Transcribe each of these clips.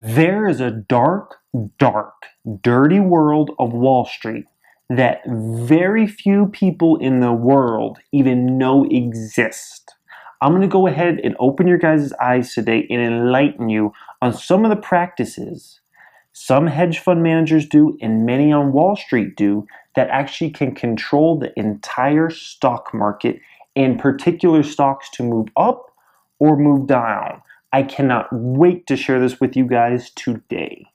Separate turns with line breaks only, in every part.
There is a dark, dirty world of Wall Street that very few people in the world even know exist. I'm going to go ahead and open your guys' eyes today and enlighten you on some of the practices some hedge fund managers do and many on Wall Street do that actually can control the entire stock market and particular stocks to move up or move down. I cannot wait to share this with you guys today.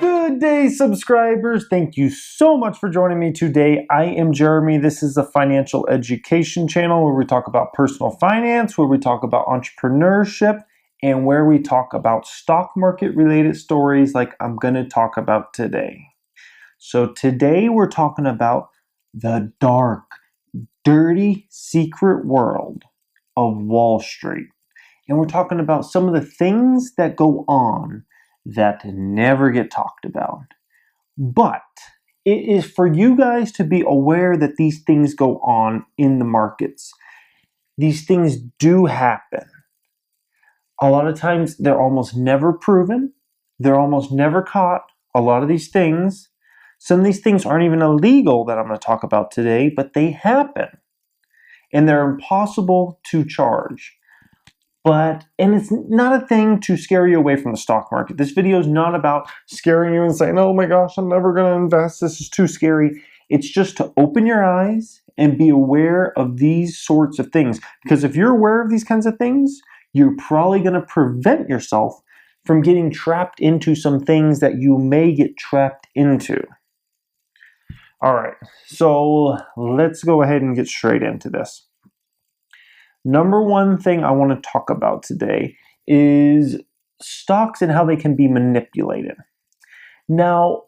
Good day, subscribers. Thank you so much for joining me today. I am Jeremy. This is a financial education channel where we talk about personal finance, where we talk about entrepreneurship, and where we talk about stock market related stories like I'm going to talk about today. So today we're talking about the dark, dirty, secret world of Wall Street. And we're talking about some of the things that go on that never get talked about. But it is for you guys to be aware that these things go on in the markets. These things do happen. A lot of times they're almost never proven. They're almost never caught. A lot of these things, some of these things aren't even illegal that I'm going to talk about today, but they happen. And they're impossible to charge. And it's not a thing to scare you away from the stock market. This video is not about scaring you and saying, oh my gosh, I'm never going to invest. This is too scary. It's just to open your eyes and be aware of these sorts of things. Because if you're aware of these kinds of things, you're probably going to prevent yourself from getting trapped into some things that you may get trapped into. All right, so let's go ahead and get straight into this. Number one thing I want to talk about today is stocks and how they can be manipulated. Now,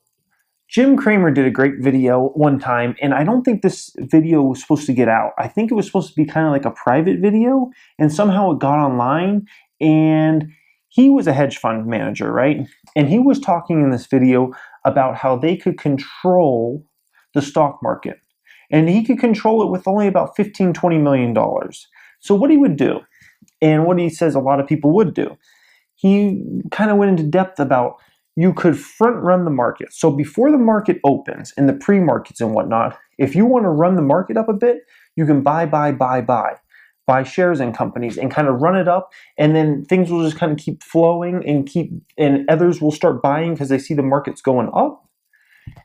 Jim Cramer did a great video one time, and I don't think this video was supposed to get out. I think it was supposed to be kind of like a private video, and somehow it got online, and he was a hedge fund manager, right? And he was talking in this video about how they could control the stock market. And he could control it with only about $15, $20 million. So what he would do, and what he says a lot of people would do, he kind of went into depth about you could front run the market. So before the market opens, in the pre-markets and whatnot, if you want to run the market up a bit, you can buy shares in companies and kind of run it up, and then things will just kind of keep flowing and others will start buying because they see the market's going up.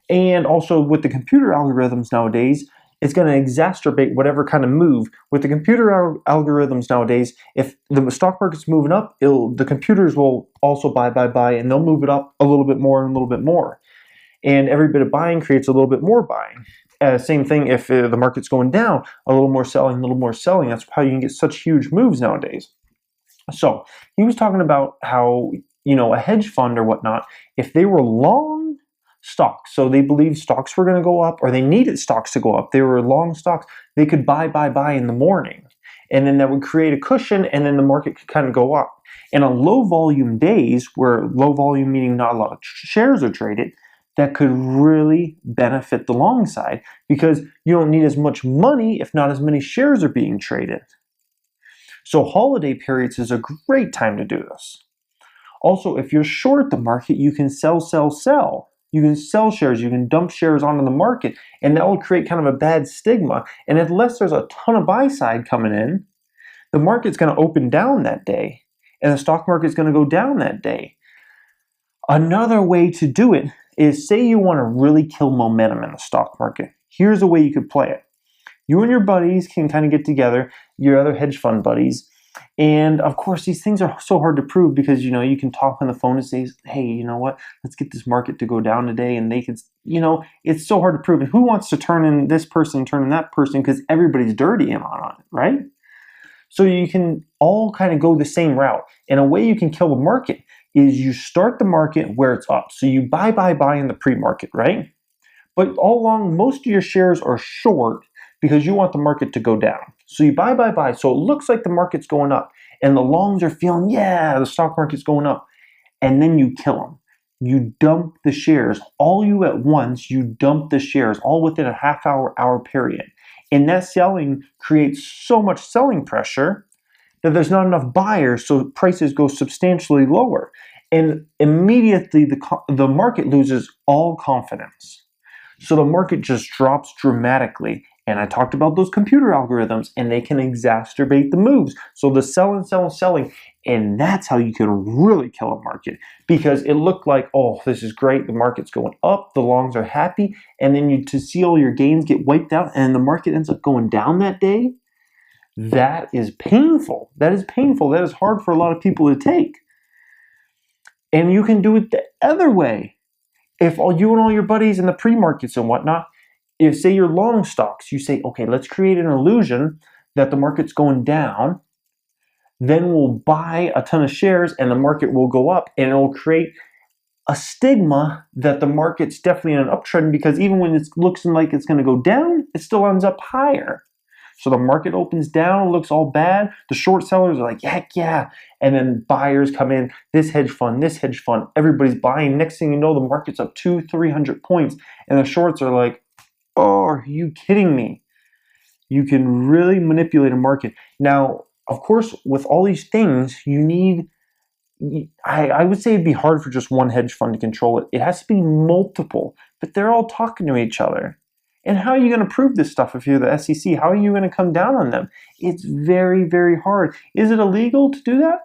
And also with the computer algorithms nowadays, it's going to exacerbate whatever kind of move. With the computer algorithms nowadays, if the stock market's moving up, the computers will also buy, and they'll move it up a little bit more and a little bit more. And every bit of buying creates a little bit more buying. Same thing if the market's going down, a little more selling, a little more selling. That's how you can get such huge moves nowadays. So he was talking about how, a hedge fund or whatnot, if they were long stocks, so they believed stocks were going to go up, or they needed stocks to go up, they were long stocks, they could buy in the morning, and then that would create a cushion, and then the market could kind of go up. And on low volume days, where low volume meaning not a lot of shares are traded, that could really benefit the long side, because you don't need as much money if not as many shares are being traded. So holiday periods is a great time to do this. Also, if you're short the market, you can sell. You can sell shares, you can dump shares onto the market, and that will create kind of a bad stigma. And unless there's a ton of buy side coming in, the market's going to open down that day, and the stock market's going to go down that day. Another way to do it is, say you want to really kill momentum in the stock market. Here's a way you could play it. You and your buddies can kind of get together, your other hedge fund buddies, and of course, these things are so hard to prove because, you can talk on the phone and say, hey, you know what, let's get this market to go down today. And they can, it's so hard to prove. And who wants to turn in this person, turn in that person, because everybody's dirty on it, right? So you can all kind of go the same route. And a way you can kill the market is you start the market where it's up. So you buy in the pre-market, right? But all along, most of your shares are short because you want the market to go down. So you buy. So it looks like the market's going up. And the longs are feeling, yeah, the stock market's going up. And then you kill them. you dump the shares, all you at once, you dump the shares all within a half hour period. And that selling creates so much selling pressure that there's not enough buyers, so prices go substantially lower. And immediately the market loses all confidence. So the market just drops dramatically. And I talked about those computer algorithms, and they can exacerbate the moves. So the selling, and that's how you can really kill a market, because it looked like, oh, this is great, the market's going up, the longs are happy, and then to see all your gains get wiped out, and the market ends up going down that day. That is painful. That is painful. That is hard for a lot of people to take. And you can do it the other way. If you and all your buddies in the pre-markets and whatnot, if say you're long stocks, you say, okay, let's create an illusion that the market's going down, then we'll buy a ton of shares and the market will go up, and it'll create a stigma that the market's definitely in an uptrend, because even when it looks like it's going to go down, it still ends up higher. So the market opens down, it looks all bad. The short sellers are like, heck yeah. And then buyers come in, this hedge fund, everybody's buying. Next thing you know, the market's up 200-300 points. And the shorts are like, oh, are you kidding me? You can really manipulate a market. Now, of course, with all these things, you need, I would say it'd be hard for just one hedge fund to control it. It has to be multiple, but they're all talking to each other. And how are you going to prove this stuff if you're the SEC? How are you going to come down on them? It's very, very hard. Is it illegal to do that?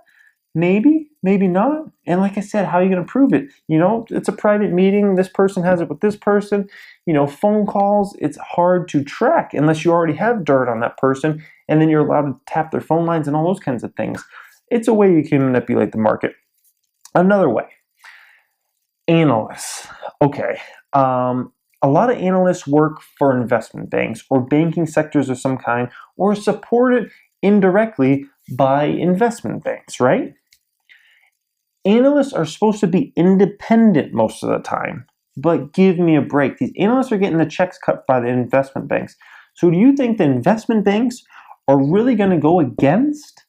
Maybe, maybe not. And like I said, how are you going to prove it? You know, it's a private meeting. This person has it with this person. You know, phone calls, it's hard to track unless you already have dirt on that person, and then you're allowed to tap their phone lines and all those kinds of things. It's a way you can manipulate the market. Another way, analysts. Okay. A lot of analysts work for investment banks or banking sectors of some kind, or supported indirectly by investment banks, right? Analysts are supposed to be independent most of the time, but give me a break. These analysts are getting the checks cut by the investment banks. So do you think the investment banks are really going to go against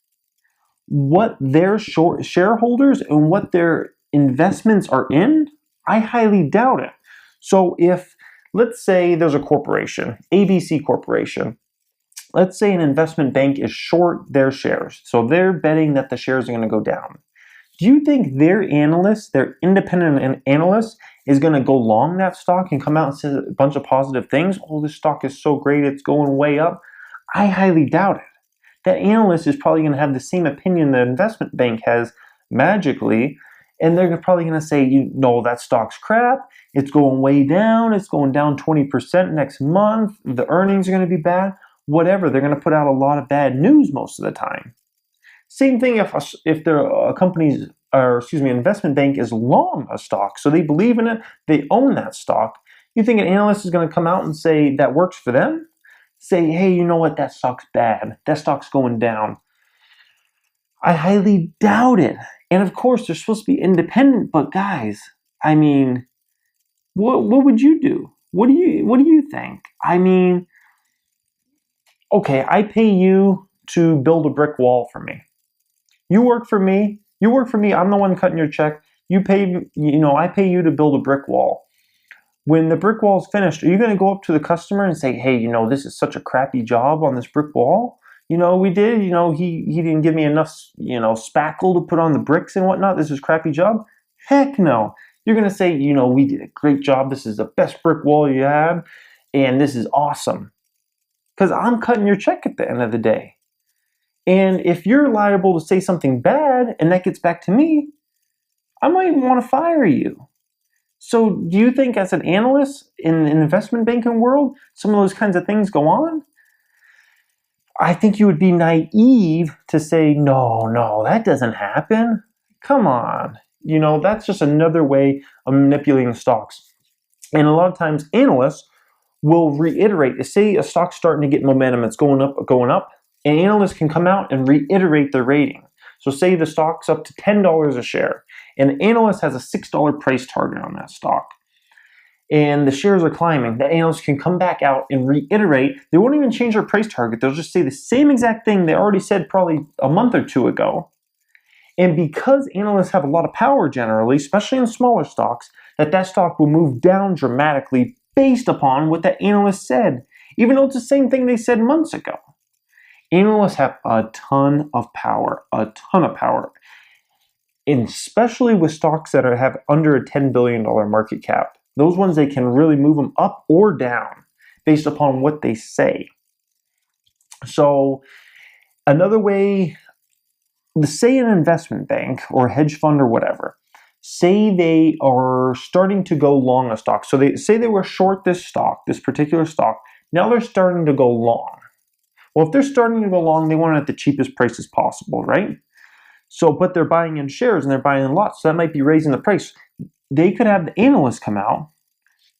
what their shareholders and what their investments are in? I highly doubt it. So if, let's say there's a corporation, ABC Corporation. Let's say an investment bank is short their shares. So they're betting that the shares are going to go down. Do you think their analyst, their independent analyst, is going to go long that stock and come out and say a bunch of positive things? Oh, this stock is so great, it's going way up. I highly doubt it. That analyst is probably going to have the same opinion the investment bank has magically, and they're probably going to say, you know, that stock's crap, it's going way down, it's going down 20% next month, the earnings are going to be bad, whatever. They're going to put out a lot of bad news most of the time. Same thing if their company's, or excuse me, investment bank is long a stock, so they believe in it, they own that stock. You think an analyst is going to come out and say that works for them? Say, hey, you know what, that stock's bad, that stock's going down. I highly doubt it. And of course, they're supposed to be independent, but guys, I mean, what would you do? What do you think? I mean, okay, I pay you to build a brick wall for me. You work for me, I'm the one cutting your check. I pay you to build a brick wall. When the brick wall is finished, are you going to go up to the customer and say, hey, you know, this is such a crappy job on this brick wall? You know, we did, you know, he didn't give me enough, you know, spackle to put on the bricks and whatnot. This is a crappy job? Heck no. You're going to say, you know, we did a great job. This is the best brick wall you had, and this is awesome. Because I'm cutting your check at the end of the day. And if you're liable to say something bad and that gets back to me, I might want to fire you. So do you think as an analyst in an investment banking world, some of those kinds of things go on? I think you would be naive to say, no, that doesn't happen. Come on. You know, that's just another way of manipulating stocks. And a lot of times analysts will reiterate, say a stock's starting to get momentum, it's going up, and analysts can come out and reiterate their rating. So say the stock's up to $10 a share, and the analyst has a $6 price target on that stock, and the shares are climbing. The analyst can come back out and reiterate. They won't even change their price target. They'll just say the same exact thing they already said probably a month or two ago, And because analysts have a lot of power generally, especially in smaller stocks, that stock will move down dramatically based upon what that analyst said, even though it's the same thing they said months ago. Analysts have a ton of power, and especially with stocks that have under a $10 billion market cap. Those ones, they can really move them up or down based upon what they say. So another way, say an investment bank or hedge fund or whatever, say they are starting to go long a stock. So they say they were short this stock, this particular stock. Now they're starting to go long. Well, if they're starting to go long, they want it at the cheapest price as possible, right? So, but they're buying in shares and they're buying in lots, so that might be raising the price. They could have the analysts come out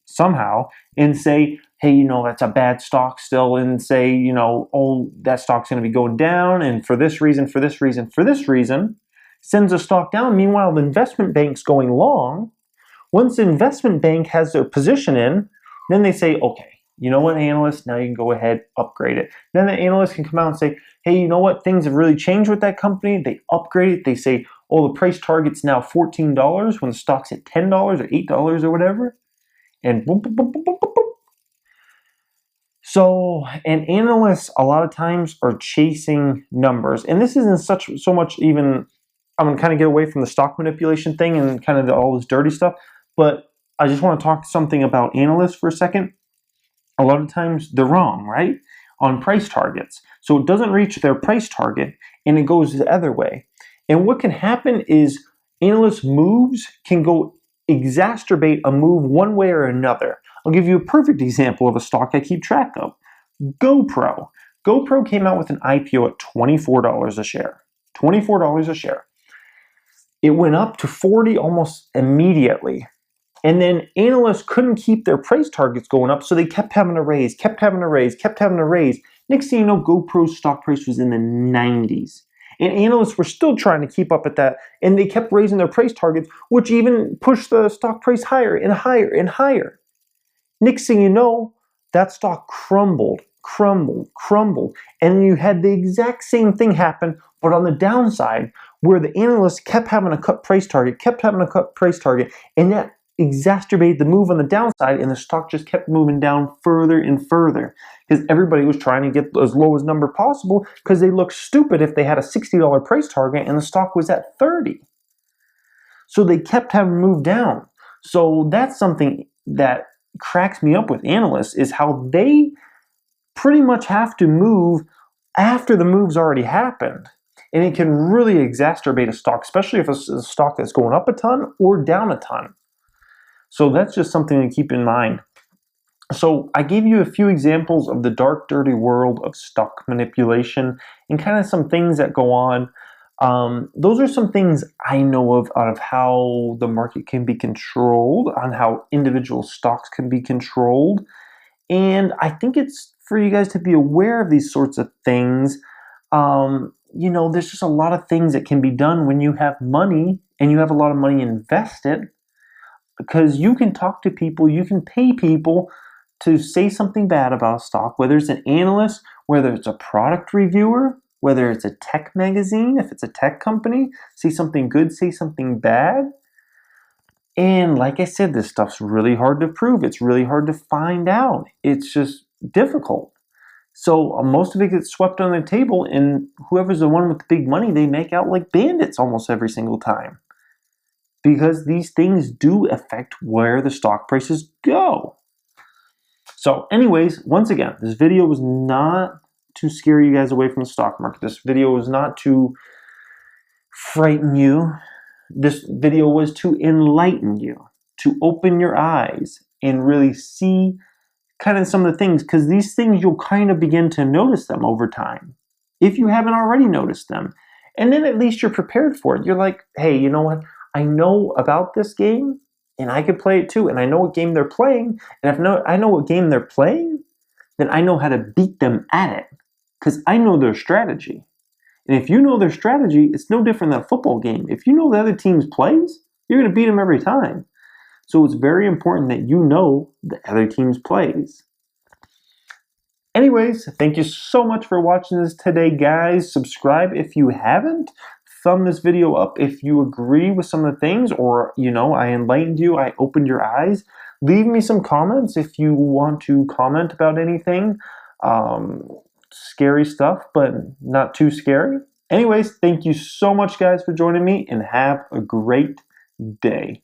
somehow and say, hey, that's a bad stock still, and say, oh, that stock's going to be going down, and for this reason, sends the stock down. Meanwhile, the investment bank's going long. Once the investment bank has their position in, then they say, okay, you know what, analyst, now you can go ahead, upgrade it. Then the analyst can come out and say, hey, you know what, things have really changed with that company. They upgrade it. They say, oh, the price target's now $14 when the stock's at $10 or $8 or whatever. And boom, boom, boom, boom, boom, boom, boom. So, and analysts a lot of times are chasing numbers. And this isn't so much even, I'm going to kind of get away from the stock manipulation thing and kind of all this dirty stuff, but I just want to talk something about analysts for a second. A lot of times they're wrong, right? On price targets. So it doesn't reach their price target and it goes the other way. And what can happen is analysts' moves can go exacerbate a move one way or another. I'll give you a perfect example of a stock I keep track of. GoPro. GoPro came out with an IPO at $24 a share. $24 a share. It went up to $40 almost immediately. And then analysts couldn't keep their price targets going up, so they kept having to raise. Next thing you know, GoPro's stock price was in the 90s. And analysts were still trying to keep up at that, and they kept raising their price targets, which even pushed the stock price higher and higher and higher. Next thing you know, that stock crumbled. And you had the exact same thing happen, but on the downside, where the analysts kept having to cut price target, and that exacerbated the move on the downside, and the stock just kept moving down further and further because everybody was trying to get as low as number possible because they looked stupid if they had a $60 price target and the stock was at 30. So they kept having to move down. So that's something that cracks me up with analysts, is how they pretty much have to move after the move's already happened. And it can really exacerbate a stock, especially if it's a stock that's going up a ton or down a ton. So that's just something to keep in mind. So I gave you a few examples of the dark, dirty world of stock manipulation and kind of some things that go on. Those are some things I know of out of how the market can be controlled, on how individual stocks can be controlled. And I think it's for you guys to be aware of these sorts of things. There's just a lot of things that can be done when you have money and you have a lot of money invested. Because you can talk to people, you can pay people to say something bad about a stock, whether it's an analyst, whether it's a product reviewer, whether it's a tech magazine, if it's a tech company, say something good, say something bad. And like I said, this stuff's really hard to prove. It's really hard to find out. It's just difficult. So most of it gets swept under the table, and whoever's the one with the big money, they make out like bandits almost every single time. Because these things do affect where the stock prices go. So anyways, once again, this video was not to scare you guys away from the stock market. This video was not to frighten you. This video was to enlighten you, to open your eyes and really see kind of some of the things, because these things you'll kind of begin to notice them over time if you haven't already noticed them. And then at least you're prepared for it. You're like, hey, you know what? I know about this game and I can play it too. And I know what game they're playing. And if I know what game they're playing, then I know how to beat them at it because I know their strategy. And if you know their strategy, it's no different than a football game. If you know the other team's plays, you're going to beat them every time. So it's very important that you know the other team's plays. Anyways, thank you so much for watching this today, guys. Subscribe if you haven't. thumb this video up if you agree with some of the things, or, you know, I enlightened you, I opened your eyes. Leave me some comments if you want to comment about anything. Scary stuff, but not too scary. Anyways, thank you so much, guys, for joining me, and have a great day.